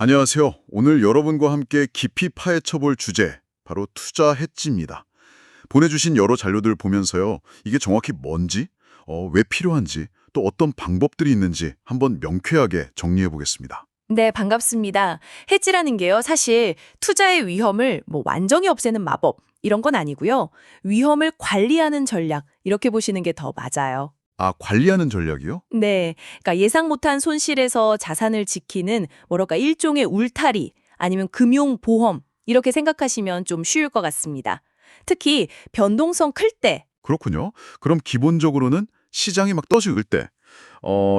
안녕하세요. 오늘 여러분과 함께 깊이 파헤쳐볼 주제, 바로 투자 해지입니다. 보내주신 여러 자료들 보면서요. 이게 정확히 뭔지, 왜 필요한지, 또 어떤 방법들이 있는지 한번 명쾌하게 정리해 보겠습니다. 네, 반갑습니다. 해지라는 게요, 사실 투자의 위험을 완전히 없애는 마법, 이런 건 아니고요. 위험을 관리하는 전략, 이렇게 보시는 게 더 맞아요. 아, 관리하는 전략이요? 네, 그러니까 예상 못한 손실에서 자산을 지키는 일종의 울타리, 아니면 금융보험, 이렇게 생각하시면 좀 쉬울 것 같습니다. 특히 변동성 클 때, 그렇군요. 그럼 기본적으로는 시장이 막 떠질 때,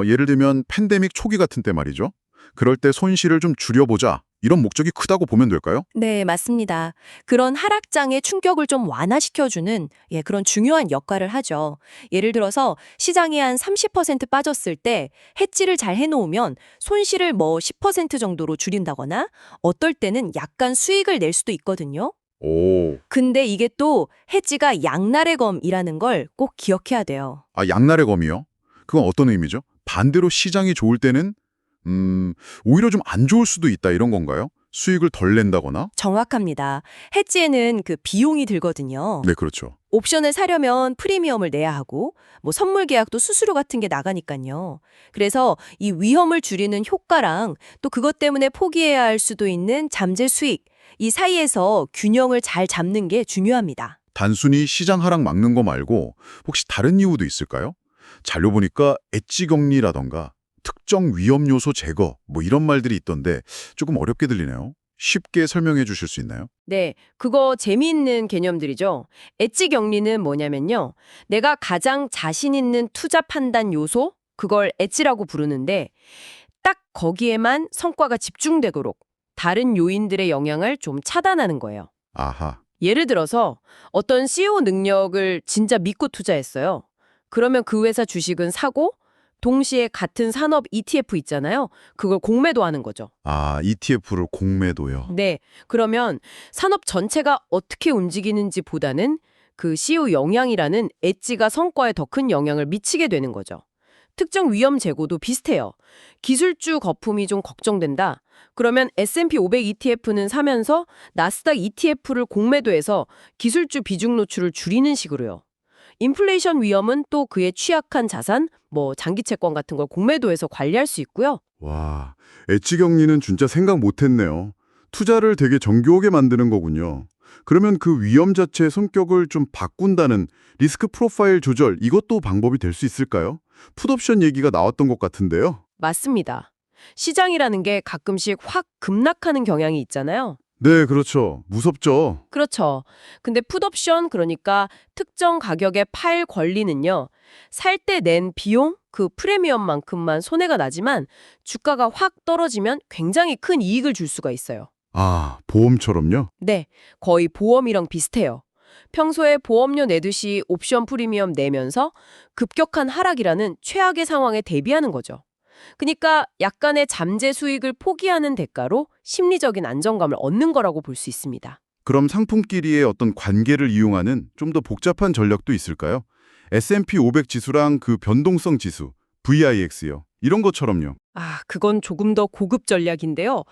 예를 들면 팬데믹 초기 같은 때 말이죠. 그럴 때 손실을 좀 줄여보자. 이런 목적이 크다고 보면 될까요? 네, 맞습니다. 그런 하락장의 충격을 좀 완화시켜주는 그런 중요한 역할을 하죠. 예를 들어서 시장이 한 30% 빠졌을 때 해지를 잘 해놓으면 손실을 10% 정도로 줄인다거나 어떨 때는 약간 수익을 낼 수도 있거든요. 오, 근데 이게 또 해지가 양날의 검이라는 걸 꼭 기억해야 돼요. 아, 양날의 검이요? 그건 어떤 의미죠? 반대로 시장이 좋을 때는 오히려 좀 안 좋을 수도 있다 이런 건가요? 수익을 덜 낸다거나? 정확합니다. 해지에는 그 비용이 들거든요. 네, 그렇죠. 옵션을 사려면 프리미엄을 내야 하고 선물 계약도 수수료 같은 게 나가니까요. 그래서 이 위험을 줄이는 효과랑 또 그것 때문에 포기해야 할 수도 있는 잠재 수익, 이 사이에서 균형을 잘 잡는 게 중요합니다. 단순히 시장 하락 막는 거 말고 혹시 다른 이유도 있을까요? 자료 보니까 엣지 격리라던가 특정 위험 요소 제거 이런 말들이 있던데 조금 어렵게 들리네요. 쉽게 설명해 주실 수 있나요? 네, 그거 재미있는 개념들이죠. 엣지 격리는 뭐냐면요. 내가 가장 자신 있는 투자 판단 요소, 그걸 엣지라고 부르는데 딱 거기에만 성과가 집중되도록 다른 요인들의 영향을 좀 차단하는 거예요. 아하, 예를 들어서 어떤 CEO 능력을 진짜 믿고 투자했어요. 그러면 그 회사 주식은 사고 동시에 같은 산업 ETF 있잖아요. 그걸 공매도 하는 거죠. 아, ETF를 공매도요. 네. 그러면 산업 전체가 어떻게 움직이는지 보다는 그 CEO 영향이라는 엣지가 성과에 더 큰 영향을 미치게 되는 거죠. 특정 위험 재고도 비슷해요. 기술주 거품이 좀 걱정된다. 그러면 S&P 500 ETF는 사면서 나스닥 ETF를 공매도해서 기술주 비중 노출을 줄이는 식으로요. 인플레이션 위험은 또 그에 취약한 자산, 장기 채권 같은 걸 공매도해서 관리할 수 있고요. 와, 엣지 격리는 진짜 생각 못했네요. 투자를 되게 정교하게 만드는 거군요. 그러면 그 위험 자체의 성격을 좀 바꾼다는 리스크 프로파일 조절, 이것도 방법이 될 수 있을까요? 풋옵션 얘기가 나왔던 것 같은데요. 맞습니다. 시장이라는 게 가끔씩 확 급락하는 경향이 있잖아요. 네, 그렇죠. 무섭죠. 그렇죠. 근데 풋옵션, 그러니까 특정 가격에 팔 권리는요. 살 때 낸 비용, 그 프리미엄만큼만 손해가 나지만 주가가 확 떨어지면 굉장히 큰 이익을 줄 수가 있어요. 아, 보험처럼요? 네, 거의 보험이랑 비슷해요. 평소에 보험료 내듯이 옵션 프리미엄 내면서 급격한 하락이라는 최악의 상황에 대비하는 거죠. 그러니까 약간의 잠재 수익을 포기하는 대가로 심리적인 안정감을 얻는 거라고 볼 수 있습니다. 그럼 상품끼리의 어떤 관계를 이용하는 좀 더 복잡한 전략도 있을까요? S&P 500 지수랑 그 변동성 지수, VIX요. 이런 것처럼요. 그건 조금 더 고급 전략인데요.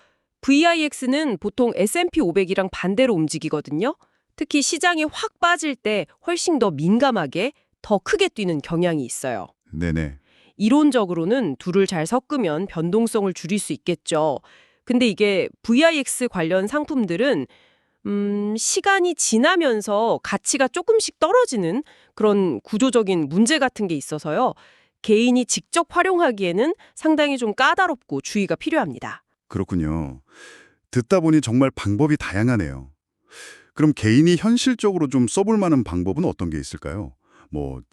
VIX는 보통 S&P 500이랑 반대로 움직이거든요. 특히 시장이 확 빠질 때 훨씬 더 민감하게 더 크게 뛰는 경향이 있어요. 네네. 이론적으로는 둘을 잘 섞으면 변동성을 줄일 수 있겠죠. 근데 이게 VIX 관련 상품들은 시간이 지나면서 가치가 조금씩 떨어지는 그런 구조적인 문제 같은 게 있어서요. 개인이 직접 활용하기에는 상당히 좀 까다롭고 주의가 필요합니다. 그렇군요. 듣다 보니 정말 방법이 다양하네요. 그럼 개인이 현실적으로 좀 써볼 만한 방법은 어떤 게 있을까요?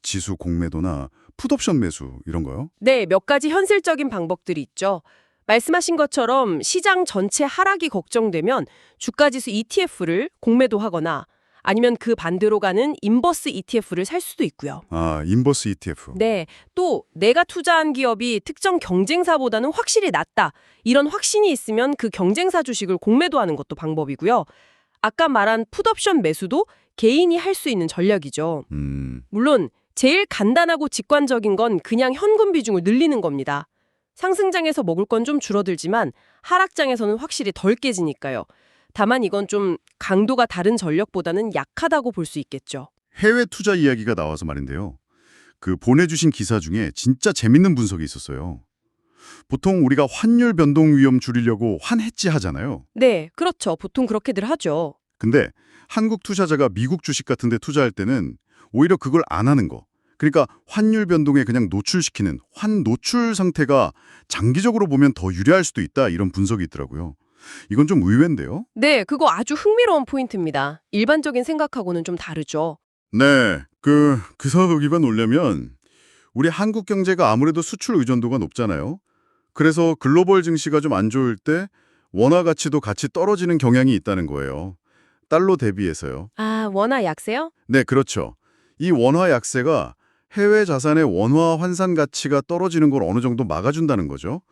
지수 공매도나 풋옵션 매수 이런 거요? 네, 몇 가지 현실적인 방법들이 있죠. 말씀하신 것처럼 시장 전체 하락이 걱정되면 주가지수 ETF를 공매도 하거나 아니면 그 반대로 가는 인버스 ETF를 살 수도 있고요. 아, 인버스 ETF. 네, 또 내가 투자한 기업이 특정 경쟁사보다는 확실히 낫다. 이런 확신이 있으면 그 경쟁사 주식을 공매도하는 것도 방법이고요. 아까 말한 풋옵션 매수도 개인이 할 수 있는 전략이죠. 물론 제일 간단하고 직관적인 건 그냥 현금 비중을 늘리는 겁니다. 상승장에서 먹을 건 좀 줄어들지만 하락장에서는 확실히 덜 깨지니까요. 다만 이건 좀 강도가 다른 전력보다는 약하다고 볼 수 있겠죠. 해외 투자 이야기가 나와서 말인데요. 그 보내주신 기사 중에 진짜 재밌는 분석이 있었어요. 보통 우리가 환율 변동 위험 줄이려고 환해지 하잖아요. 네, 그렇죠. 보통 그렇게들 하죠. 근데 한국 투자자가 미국 주식 같은 데 투자할 때는 오히려 그걸 안 하는 거. 그러니까 환율 변동에 그냥 노출시키는 환 노출 상태가 장기적으로 보면 더 유리할 수도 있다 이런 분석이 있더라고요. 이건 좀 의외인데요? 네, 그거 아주 흥미로운 포인트입니다. 일반적인 생각하고는 좀 다르죠. 네, 그 사업기가 놀려면 우리 한국 경제가 아무래도 수출 의존도가 높잖아요. 그래서 글로벌 증시가 좀 안 좋을 때 원화 가치도 같이 떨어지는 경향이 있다는 거예요. 달러 대비해서요. 아, 원화 약세요? 네, 그렇죠. 이 원화 약세가 해외 자산의 원화 환산 가치가 떨어지는 걸 어느 정도 막아준다는 거죠.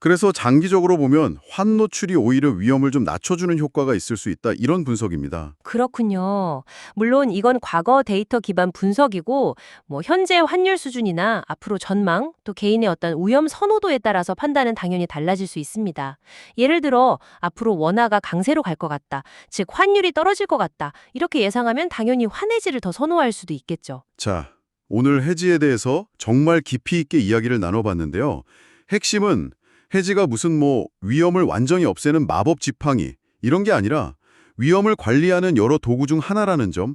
그래서 장기적으로 보면 환 노출이 오히려 위험을 좀 낮춰주는 효과가 있을 수 있다 이런 분석입니다. 그렇군요. 물론 이건 과거 데이터 기반 분석이고 현재 환율 수준이나 앞으로 전망, 또 개인의 어떤 위험 선호도에 따라서 판단은 당연히 달라질 수 있습니다. 예를 들어 앞으로 원화가 강세로 갈 것 같다, 즉 환율이 떨어질 것 같다, 이렇게 예상하면 당연히 환해지를 더 선호할 수도 있겠죠. 자, 오늘 해지에 대해서 정말 깊이 있게 이야기를 나눠봤는데요. 핵심은 해지가 무슨 위험을 완전히 없애는 마법 지팡이 이런 게 아니라 위험을 관리하는 여러 도구 중 하나라는 점,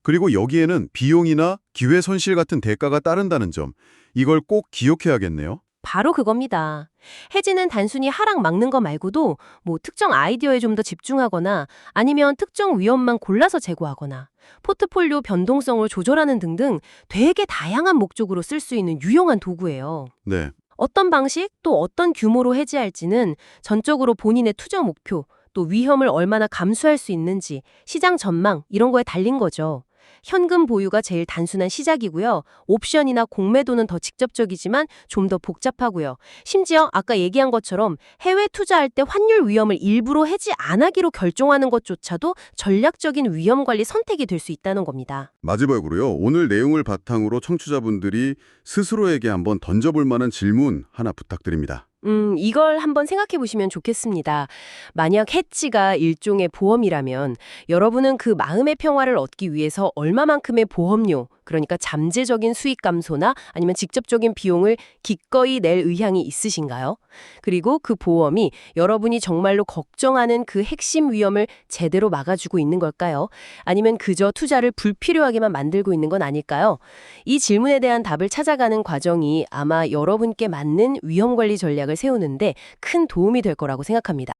그리고 여기에는 비용이나 기회 손실 같은 대가가 따른다는 점, 이걸 꼭 기억해야겠네요. 바로 그겁니다. 해지는 단순히 하락 막는 거 말고도 특정 아이디어에 좀 더 집중하거나 아니면 특정 위험만 골라서 제고하거나 포트폴리오 변동성을 조절하는 등등 되게 다양한 목적으로 쓸 수 있는 유용한 도구예요. 네, 어떤 방식 또 어떤 규모로 해지할지는 전적으로 본인의 투자 목표, 또 위험을 얼마나 감수할 수 있는지, 시장 전망 이런 거에 달린 거죠. 현금 보유가 제일 단순한 시작이고요. 옵션이나 공매도는 더 직접적이지만 좀 더 복잡하고요. 심지어 아까 얘기한 것처럼 해외 투자할 때 환율 위험을 일부러 해지 안 하기로 결정하는 것조차도 전략적인 위험 관리 선택이 될 수 있다는 겁니다. 마지막으로요. 오늘 내용을 바탕으로 청취자분들이 스스로에게 한번 던져볼 만한 질문 하나 부탁드립니다. 이걸 한번 생각해 보시면 좋겠습니다. 만약 해지가 일종의 보험이라면 여러분은 그 마음의 평화를 얻기 위해서 얼마만큼의 보험료, 그러니까 잠재적인 수익 감소나 아니면 직접적인 비용을 기꺼이 낼 의향이 있으신가요? 그리고 그 보험이 여러분이 정말로 걱정하는 그 핵심 위험을 제대로 막아주고 있는 걸까요? 아니면 그저 투자를 불필요하게만 만들고 있는 건 아닐까요? 이 질문에 대한 답을 찾아가는 과정이 아마 여러분께 맞는 위험 관리 전략을 세우는데 큰 도움이 될 거라고 생각합니다.